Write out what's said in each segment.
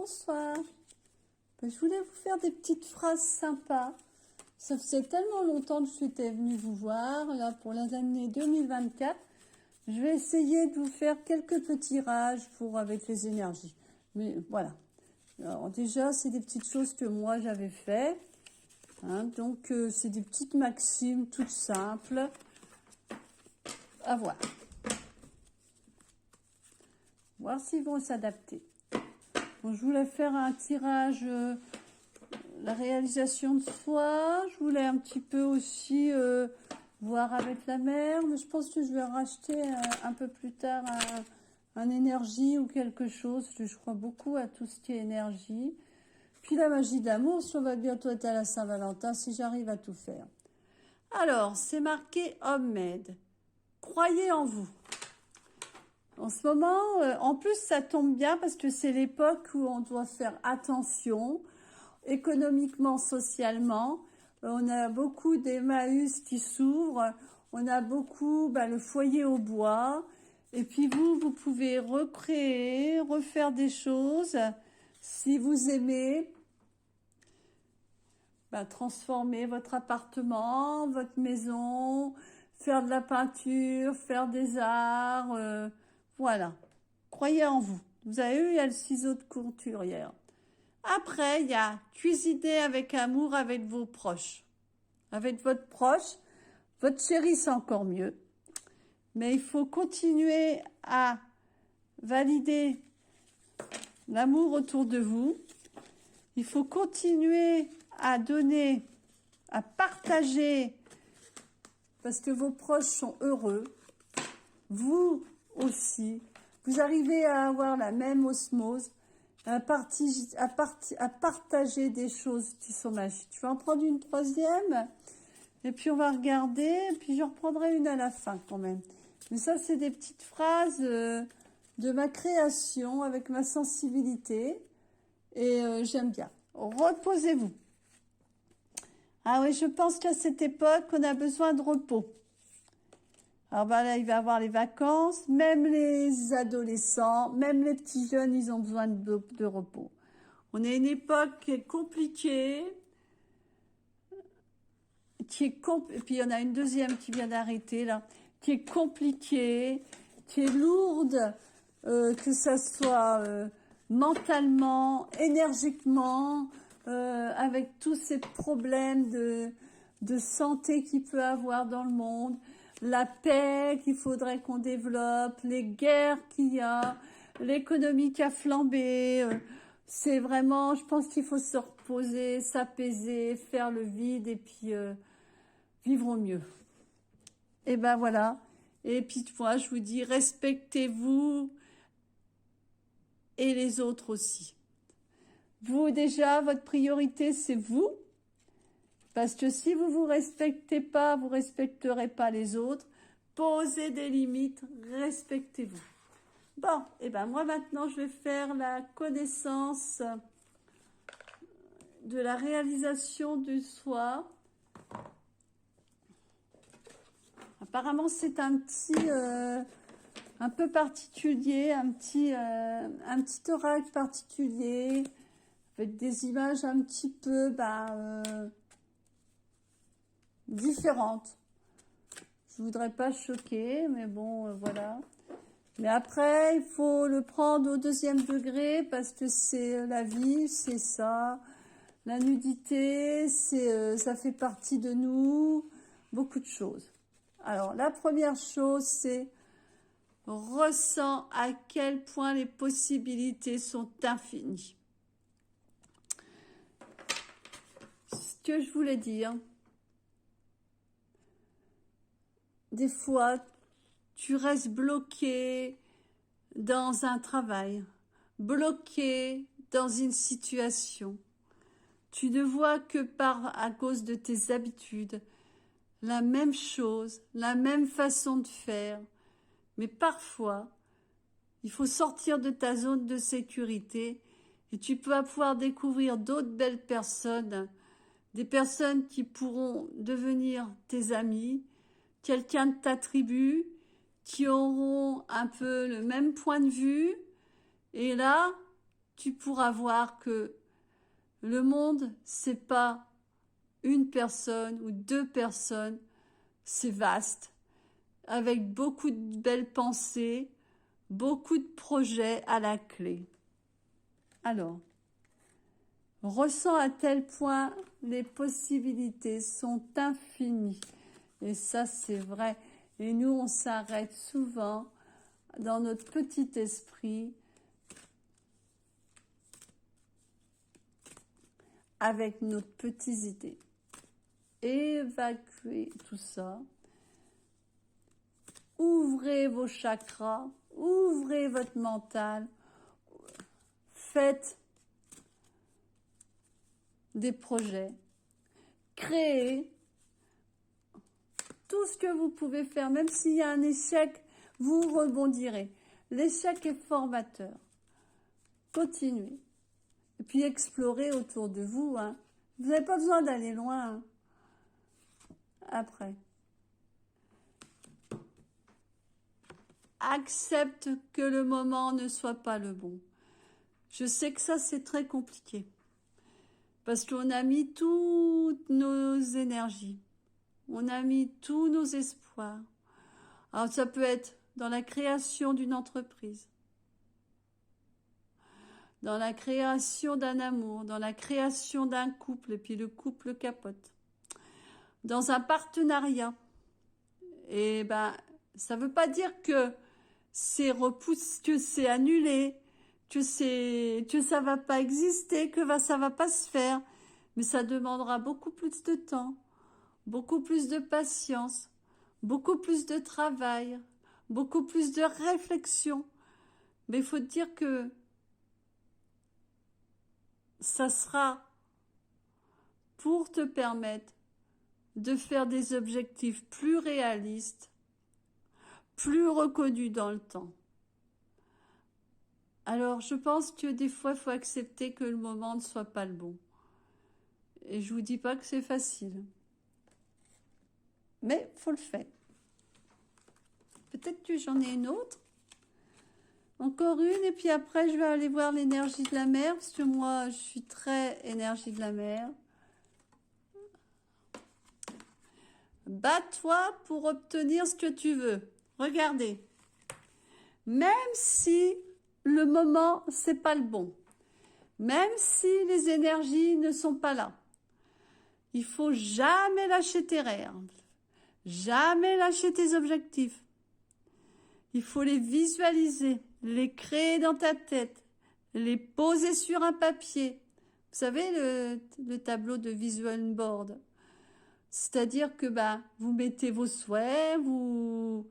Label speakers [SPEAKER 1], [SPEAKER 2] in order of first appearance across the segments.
[SPEAKER 1] Bonsoir. Je voulais vous faire des petites phrases sympas. Ça faisait tellement longtemps que j'étais venue vous voir, là, pour l'année 2024. Je vais essayer de vous faire quelques petits tirages avec les énergies. Mais voilà. Alors déjà, c'est des petites choses que moi j'avais fait. Hein, donc, c'est des petites maximes toutes simples. À voir. Voir s'ils vont s'adapter. Bon, je voulais faire un tirage, la réalisation de soi. Je voulais un petit peu aussi voir avec la mère, mais je pense que je vais racheter un peu plus tard un énergie ou quelque chose. Parce que je crois beaucoup à tout ce qui est énergie. Puis la magie d'amour, si on va bientôt être à la Saint-Valentin, si j'arrive à tout faire. Alors, c'est marqué Homemade. Croyez en vous. En ce moment, en plus, ça tombe bien parce que c'est l'époque où on doit faire attention, économiquement, socialement. On a beaucoup d'Emmaüs qui s'ouvrent. On a beaucoup le foyer au bois. Et puis vous pouvez recréer, refaire des choses. Si vous aimez, transformer votre appartement, votre maison, faire de la peinture, faire des arts, voilà. Croyez en vous. Vous avez vu, il y a le ciseau de couture hier. Après, il y a cuisiner avec amour avec vos proches. Avec votre proche, votre chéri, c'est encore mieux. Mais il faut continuer à valider l'amour autour de vous. Il faut continuer à donner, à partager, parce que vos proches sont heureux. Vous aussi, vous arrivez à avoir la même osmose, à partager des choses qui sont magiques. Je vais en prendre une troisième, et puis on va regarder, et puis je reprendrai une à la fin quand même. Mais ça, c'est des petites phrases de ma création, avec ma sensibilité, et j'aime bien. Reposez-vous. Ah oui, je pense qu'à cette époque, on a besoin de repos. Alors là, il va y avoir les vacances, même les adolescents, même les petits jeunes, ils ont besoin de repos. On est une époque qui est compliquée, et puis il y en a une deuxième qui vient d'arrêter là, qui est compliquée, qui est lourde, que ça soit mentalement, énergiquement, avec tous ces problèmes de santé qu'il peut avoir dans le monde. La paix qu'il faudrait qu'on développe, les guerres qu'il y a, l'économie qui a flambé. C'est vraiment, je pense qu'il faut se reposer, s'apaiser, faire le vide et puis vivre au mieux. Et ben voilà. Et puis moi, je vous dis, respectez-vous et les autres aussi. Vous déjà, votre priorité, c'est vous. Parce que si vous vous respectez pas, vous respecterez pas les autres. Posez des limites, respectez-vous. Bon, et ben moi maintenant je vais faire la connaissance de la réalisation du soi. Apparemment c'est un petit, un peu particulier, un petit oracle particulier, avec des images un petit peu, différentes. Je voudrais pas choquer, mais bon, voilà. Mais après, il faut le prendre au deuxième degré parce que c'est la vie, c'est ça. La nudité, ça fait partie de nous. Beaucoup de choses. Alors, la première chose, c'est ressens à quel point les possibilités sont infinies. Ce que je voulais dire, des fois, tu restes bloqué dans un travail, bloqué dans une situation. Tu ne vois que à cause de tes habitudes, la même chose, la même façon de faire. Mais parfois, il faut sortir de ta zone de sécurité et tu vas pouvoir découvrir d'autres belles personnes, des personnes qui pourront devenir tes amis, quelqu'un de ta tribu, qui auront un peu le même point de vue. Et là, tu pourras voir que le monde, c'est pas une personne ou deux personnes, c'est vaste, avec beaucoup de belles pensées, beaucoup de projets à la clé. Alors, ressens à tel point les possibilités sont infinies. Et ça, c'est vrai. Et nous, on s'arrête souvent dans notre petit esprit avec nos petites idées. Évacuez tout ça. Ouvrez vos chakras, ouvrez votre mental. Faites des projets. Créez tout ce que vous pouvez faire. Même s'il y a un échec, vous rebondirez. L'échec est formateur. Continuez. Et puis explorez autour de vous. Hein. Vous n'avez pas besoin d'aller loin. Hein. Après. Accepte que le moment ne soit pas le bon. Je sais que ça, c'est très compliqué. Parce qu'on a mis toutes nos énergies. On a mis tous nos espoirs. Alors, ça peut être dans la création d'une entreprise, dans la création d'un amour, dans la création d'un couple, et puis le couple capote. Dans un partenariat. Et ben, ça ne veut pas dire que c'est repoussé, que c'est annulé, que ça va pas exister, que ça va pas se faire. Mais ça demandera beaucoup plus de temps, beaucoup plus de patience, beaucoup plus de travail, beaucoup plus de réflexion. Mais il faut dire que ça sera pour te permettre de faire des objectifs plus réalistes, plus reconnus dans le temps. Alors, je pense que des fois, il faut accepter que le moment ne soit pas le bon. Et je vous dis pas que c'est facile. Mais il faut le faire. Peut-être que j'en ai une autre. Encore une, et puis après, je vais aller voir l'énergie de la mer, parce que moi, je suis très énergie de la mer. Bats-toi pour obtenir ce que tu veux. Regardez. Même si le moment, c'est pas le bon, même si les énergies ne sont pas là, il faut jamais lâcher tes rêves, jamais lâcher tes objectifs. Il faut les visualiser, les créer dans ta tête, les poser sur un papier. Vous savez, le tableau de Vision Board. C'est-à-dire que vous mettez vos souhaits, vous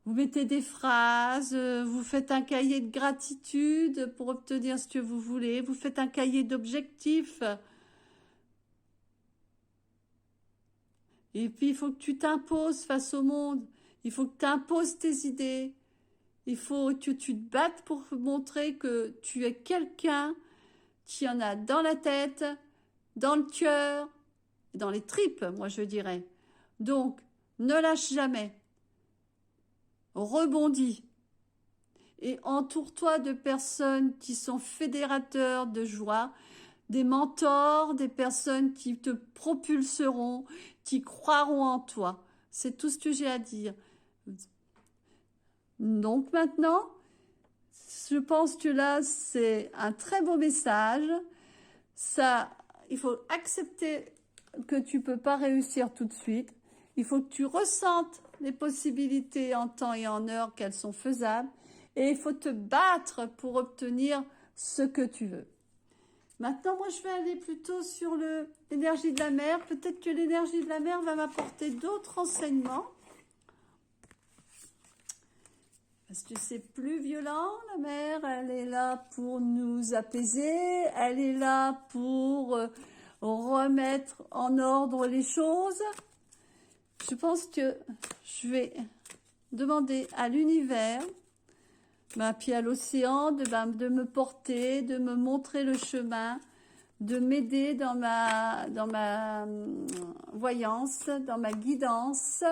[SPEAKER 1] mettez des phrases, vous faites un cahier de gratitude pour obtenir ce que vous voulez, vous faites un cahier d'objectifs. Et puis, il faut que tu t'imposes face au monde. Il faut que tu imposes tes idées. Il faut que tu te battes pour montrer que tu es quelqu'un qui en a dans la tête, dans le cœur, dans les tripes, moi je dirais. Donc, ne lâche jamais. Rebondis. Et entoure-toi de personnes qui sont fédérateurs de joie, des mentors, des personnes qui te propulseront, qui croiront en toi. C'est tout ce que j'ai à dire. Donc maintenant, je pense que là, c'est un très beau message. Ça, il faut accepter que tu peux pas réussir tout de suite. Il faut que tu ressentes les possibilités en temps et en heure qu'elles sont faisables. Et il faut te battre pour obtenir ce que tu veux. Maintenant, moi, je vais aller plutôt sur l'énergie de la mer. Peut-être que l'énergie de la mer va m'apporter d'autres renseignements. Parce que c'est plus violent, la mer. Elle est là pour nous apaiser. Elle est là pour remettre en ordre les choses. Je pense que je vais demander à l'univers, puis à l'océan, de me porter, de me montrer le chemin, de m'aider dans ma voyance, dans ma guidance,